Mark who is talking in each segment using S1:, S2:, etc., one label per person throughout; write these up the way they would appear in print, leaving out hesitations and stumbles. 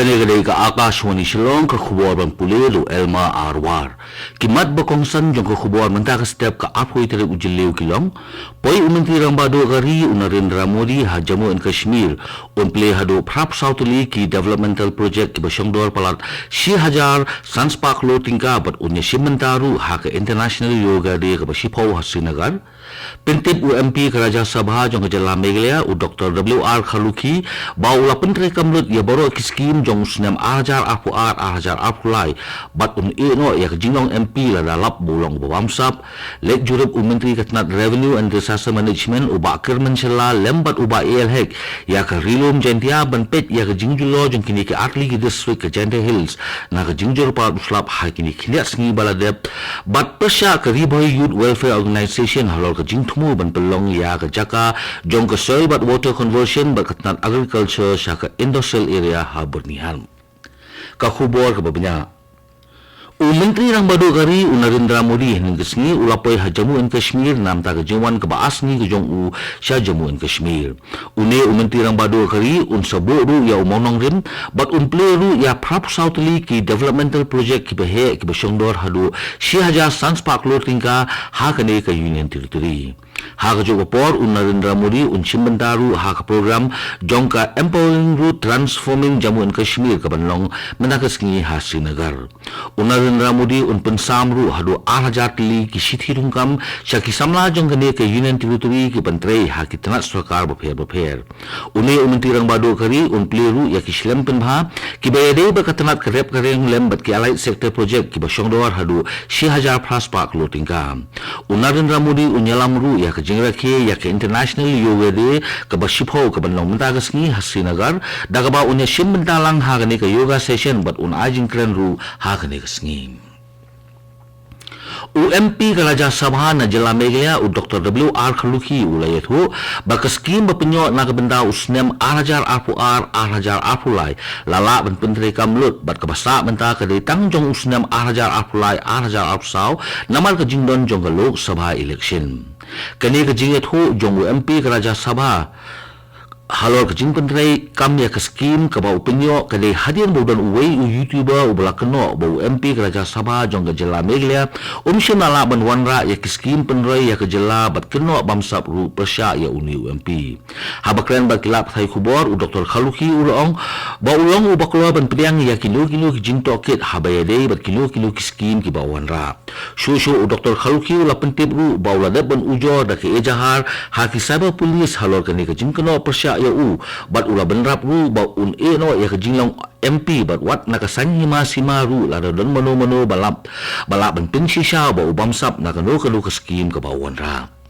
S1: Kani-kani ka Akashwani Shillong ka khubor bang pulelo Elma Arwar. Kimat bakongsan jong ka khubor manta ka step ka apoy tere ujileu kilong. Poi umenti rambado gari Narendra Modi ha Jammu and Kashmir play hado prap sautuli ki developmental project ki basyongdor palat 6,000 sanspak lo tingka bat unya simentaru ha ka international yoga day ka basipau ha Srinagar. Pintip UMP ke Raja Sabha jong ka Jala Meghalaya Dr. W.R. Khaluki baula pentre kamlut ya baro ki skim jong senam ajar apulai bat eno ya jinglong MP la dalap bulong bawamsap lek jurub menteri katnat revenue and disaster management uba kerman sela lembat uba elhek ya ka rilum jentia banpet ya ka jingjulo jong kini ke atli ki district ke Jente Hills na ka jingjur pa uslap ha kini khiliat sngi baladep bat pesya ka riboy youth welfare organization halol ka jingtmu ban pelong ya ka jaka jong ka soil bat water conversion bat katnat agriculture sya ka industrial area ha bernihan ka khubor ka babanya Menteri rang badu gari Narendra Modi ning kesngi ulapoi ha Jammu and Kashmir nam ta ka jingwan ka baas ni ka jong u sya Jammu and Kashmir Menteri rang badu gari sabo ru ya umonong rim bat play ru ya prap sautli ki developmental project ki behe ki basyongdor hadu 6,000 sanspak lo tingka ha ka ne ka union territory ha ka jo por Narendra Modi simbandaru ha ka program jong ka empowering ru transforming Jammu and Kashmir ka banlong menakasngi ha Srinagar Narendra Modi pensamru hadu 8,000 tili ki sithi rungkam sya ki samla jong kane ke union territory ki pantrei ha ki tanat sarkar bapher menteri rang badu kari pliru ya ki shlem penbha ki bayade ba katanat karep kareng lem bat ki allied sector project ki basyongdor hadu 6,000 plus pak lo tingka Narendra Modi nyalam ru ya ka jingrakhe ya ka international yoga day ka basipho ka banlong mentagasngi ha Srinagar daga ba unya sim bentalang ha kane ka yoga session bat ajing kren ru ha kane ka sngi UMP ke Raja Sabha na Jala Meghalaya Dr. W.R. Khaluki ulayat ho baka skim bapenyo na kabenda usnem arajar apulai lala ban pentre kamlut bat kabasa benta ka tang jong usnem arajar apsau namal ka jingdon jong ka Lok Sabha election kani ka jinget ho jong UMP ke Raja Sabha halor ka jing pentre kam ya ka skim ka bau penyo ka de hadian bodan uwei youtuber ubala keno bau MP ka Raja Sabha jong ka Jala Meghalaya shimala ban wanra ya ka skim penre ya ka Jala bat keno bamsap ru persya ya uni UMP habakren ba kilap thai khubor Dr. Khaluki ulong ba ulong ubaklo ban pediang ya kilo ki jing toket habayade bat kilo ki skim ki ba wanra shu Dr. Khaluki ula pentip ru ba ula ban ujo da ke ejahar ha ki cyber police halor ka ni ka jing keno persya ya bat ula benrap ru ba eno ya ka jinglong MP bat wat nakasanyi masima ru la don mano balap ban pinsi sya ba ubamsap nakano ka skim ka bawan ra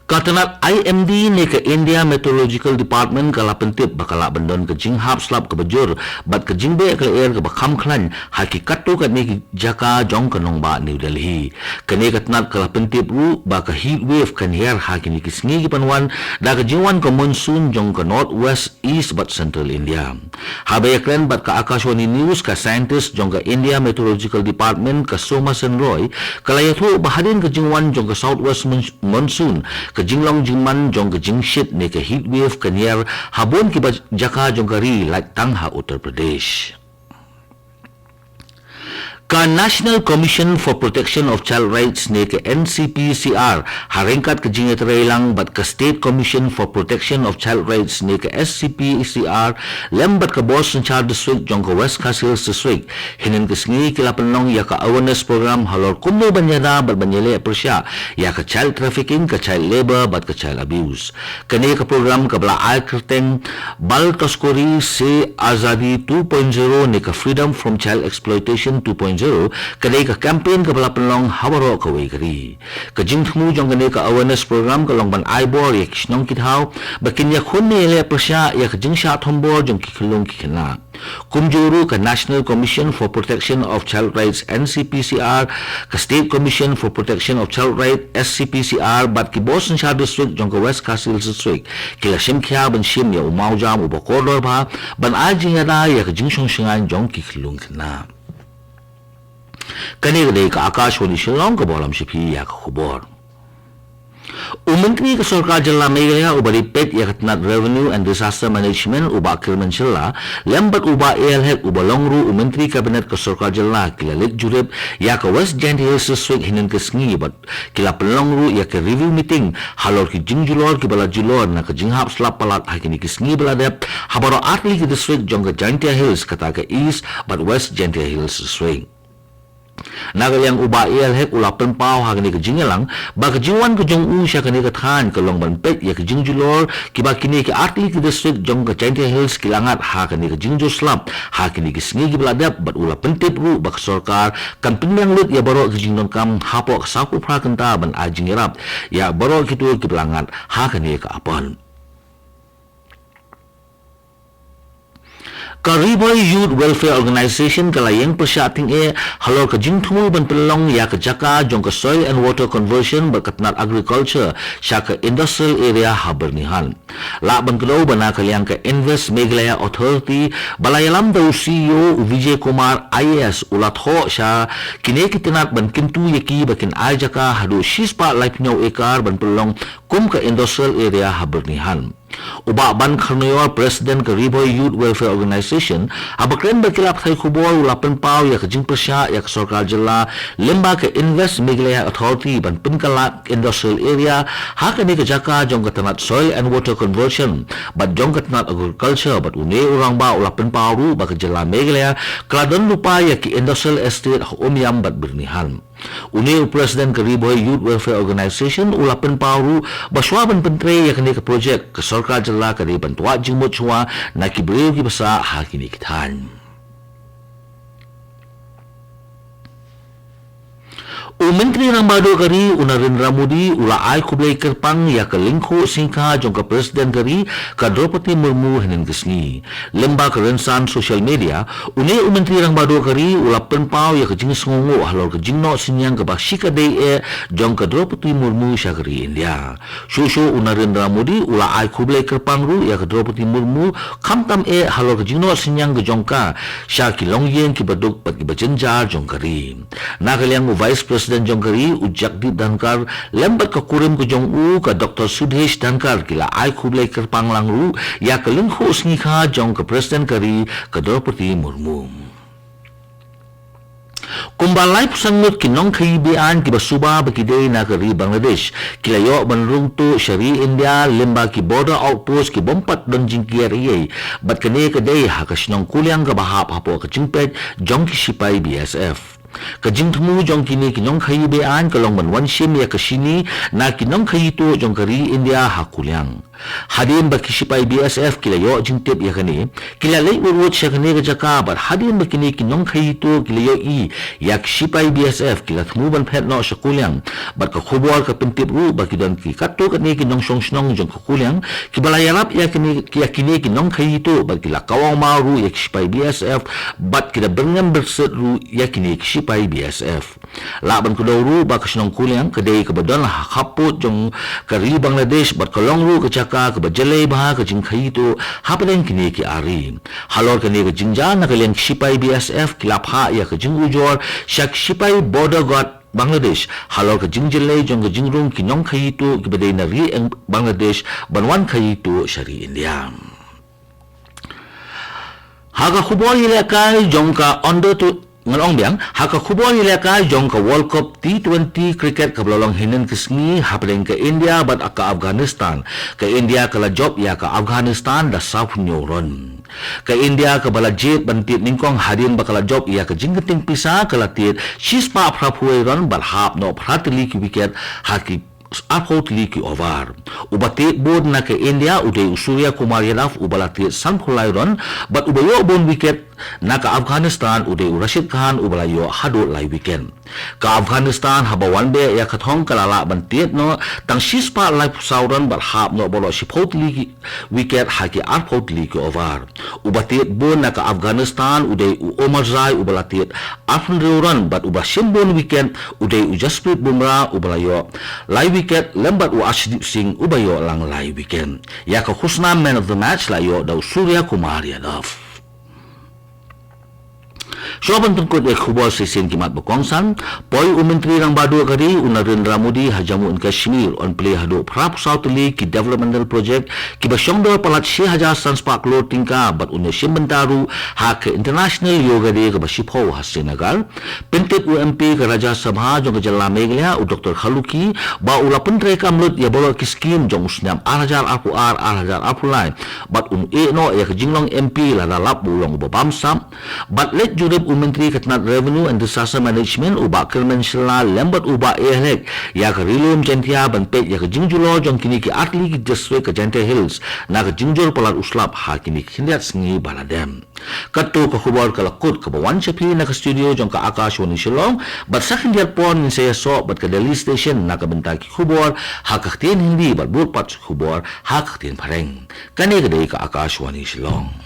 S1: Katanat IMD ni ke India Meteorological Department kala pentip bakala bandon ke jinghap slap ke bajur bat ke jingbe ke air ke bakham khlan hakikat tu kat ni jaka jong kanong ba New Delhi kani katanat kala pentip ru ba ke heat wave kan yer hakini kisngi ki panwan da ke jingwan ke monsoon jong ke northwest east bat central India habaya klan bat ka Akashwani News ka scientist jong ke India Meteorological Department ka Soma Senroy kala yathu bahadin ke jingwan jong ke southwest monsoon ke jinglong jingman jong ke jingshit ne ke heat wave kanier habon ki jaka jong kari like tangha Uttar Pradesh ka National Commission for Protection of Child Rights ne ke NCPCR harengkat ke jinget reilang bat ke State Commission for Protection of Child Rights ne ke SCPCR lembat ke Boston Child District jong ke West Coast Hills District hinin ke sngi ke lapenong ya ka awareness program halor kumno banyada bat banyele persya ya ke child trafficking ke child labor bat ke child abuse kani ke program ke bala ai kerteng bal toskori se azadi 2.0 ne ke freedom from child exploitation 2.0 kadai ka campaign ka bala penlong hawaro ka wei kari ka jingthmu jong kani ka awareness program ka longban aibor ya kisnong kithaw bakin ya khunni le persya ya ka jingsha thombor jong kikhulung kikhna kumjuru ka National Commission for Protection of Child Rights NCPCR ka State Commission for Protection of Child Rights SCPCR bat ki Boston Shah District jong ka West Coast Hills District kila shimkhya ban shim ya umau jam ubakodor ba ban ajing ada ya ka jingshong shingan jong kikhulung kina kani ka Akashwani Shillong ka bolam shipi ya ka khubor Menteri Kesorkar Jela Meghalaya ubari pet ya katnat Revenue and Disaster Management uba Kirman Jela lembat uba ALHEC uba longru Menteri Kabinet Kesorkar Jela kila lek jurib ya ke West Gentil sesuai hinin ke sengi bat kila pelongru ya ke review meeting halor ki jingjulor ki bala julor na ke jinghap selap palat hakini ki sengi beladep habaro atli ki district jong ke Gentil Hills kata ke East but West Gentil Hills sesuai Nagaliang uba ALHEC ulapan pau hagani ke jingelang ba ke jiwan ke jong u sya kani ke than ke long ban pet ya ke jingjulor ki ba kini ke arti ke district jong ke Gentil Hills kilangat hagani ke jingjo slap hagani ke sengi ki beladap bat ulapan tip ru ba ke sorkar kan pinang lut ya baro ke jingnon kam hapo ke saku pra kenta ban ajing irap ya baro kitu ki belangat hagani ke apon Kariboy Youth Welfare Organization kalayang persyating halor ke jingtumul ban pelong ya ke jaka jong ke soil and water conversion berkatnat agriculture sya ke industrial area habernihan. La ban kedau bana kalayang ke Invest Meghalaya Authority balayalam dau CEO Vijay Kumar IAS ulat ho sya kini kitinat ban kintu yaki bakin ay jaka hadu shispa life nyaw ekar ban pelong kum ke industrial area habernihan. Uba ban Karnoyor Presiden Kariboy Youth Welfare Organization abakren berkilap thay kubor ulapan pau ya ke jing persya ya ke sorkar jela lemba ke Invest Meghalaya Authority ban penkalak industrial area hakani ke jaka jong ke tanat soil and water conversion bat jong ke tanat agriculture bat une orang ba ulapan pau ru ba ke jela Meghalaya keladon lupa ya ke industrial estate umiam bat bernihan Unil Presiden Kariboy Youth Welfare Organization ulapan pauru baswaban pentre yakni ke projek ke sorkar jela kari bantua jingmut chua na kibriu ki basa hakini kitan. Menteri Rambado kari Narendra Modi ula ai kublai kerpang ya ke lingko singka jong ke Presiden kari ke Draupadi Murmu hinin kesni. Lemba kerensan sosial media une Menteri Rambado kari ula penpau ya ke jing sengongo halor ke jingno sinyang ke baksika dei jong ke Draupadi Murmu syakari India. Susu Narendra Modi ula ai kublai kerpang ru ya ke Draupadi Murmu kamtam halor ke jingno sinyang ke jongka syaki longyen ki baduk pat ki bajenjar jong kari. Nakaliang Vice President Jongkari Ujagdip Dhankar lembat ke kurim ke jong u ke Dr. Sudhesh Dhankar kila ai kublai kerpang langru ya ke lingho sngikha jong ke Presiden kari ke Draupadi Murmu. Kumbalai pusangut kinong kaibian ki basuba bakidei na kari Bangladesh kilayo banrung tu syari India lemba ki border outpost ki bompat dan jingkiar iye bat kene kedei hakasinong kuliang ke bahap hapo ke jingpet jong ki sipai BSF. Kajing temu jong kini kinong kayi bean kalong banwan sim ya kesini na kinong kayi tu jong kari India hakuliang. Hadin baki sipai BSF kila yo jingtip ya kani kila lay urut siya kani kajaka bat hadin bakini kinong kayi tu kila yo i ya sipai BSF kila temu ban pet no siya kuliang bat kakubwar ka pintip ru baki don ki kato kani kinong song jong kakuliang kibalayarap ya kini kinong kayi tu bat kila kawang maru ya sipai BSF bat kila berngam berset ru ya kini sipai BSF. Laban kudauru ba kasinong kuliang kadai kabadon hakapot jong kari Bangladesh bat kalong ru kacaka kabajalay baha kajing kaito hapaden kini ki ari. Halor kini kajing jan na kaliang sipai BSF kilapha ya kajing ujor syak sipai border guard Bangladesh halor kajing jalay jong kajing rung kinong kaito kibadai na ri ang Bangladesh banwan kaito syari India. Haga kubor ilakay jong ka under to ngalong biang haka kubon ilaka jong ka World Cup T20 cricket kablolong hinin kesni hapeng ke India bat ka Afghanistan ke India kala job ya ka Afghanistan da South Nyoron ke India ka balajit bantit ningkong hadin bakala job ya ka jinggeting pisa kala tit shispa prapueron bat hap no pratili ki wicket haki apot liki over ubatit bod na ke India uday Surya Kumar Yadav ubalatit Sankhulairon bat ubayo bon wicket na ka Afghanistan uday Rashid Khan ubalayo hado lai weekend ka Afghanistan habawan be ya kathong kalala bantit no tang shispa lai sauran bat hap no bolo shipot liki wicket haki apot liki over ubatit bon na ka Afghanistan uday Omar Zai ubalatit Afnreuran bat ubasim bon weekend uday Jasprit Bumrah ubalayo lai wicket lembat u Ashdeep Singh ubayo lang lai weekend ya ka khusna man of the match layo daw Surya Kumar Yadav. Soban tungkot khubor sesin kimat bekongsan, poi umentri rang badu kari Narendra Modi hajamu in Kashmir on play hadu prap Southly ki developmental project ki basyongdor palat 6,000 transpak lor tingka bat unne simbentaru ha ke international yoga day ke basipho Hasinagar pentit UMP ke Raja Sabha jong ke Jalla Meghalaya u Dr. Khaluki ba ula pentre kamlut ya bolo ki skim jong usnam 6,000 apulai bat no ya ke jinglong MP la lap bulong babamsam bat let jurib Menteri Ketenat Revenue and Disaster Management ubak Kermensela lembat ubak ehlek ya ke rilum jentia banpet ya ke jingjulo jong kini ki atli ki jeswe ke Jente Hills na ke jingjur palat uslap ha kini kindiat sengi baladem katu ke khubor ke lakut ke bawan cepi na ke studio jong ke Akashwani Shillong bat sakin diat pon min saya sok bat ke Delhi Station na ke bentak ki khubor ha ke Hindi bat burpat khubor ha ke Pareng kani ke dari ke Akashwani Shillong.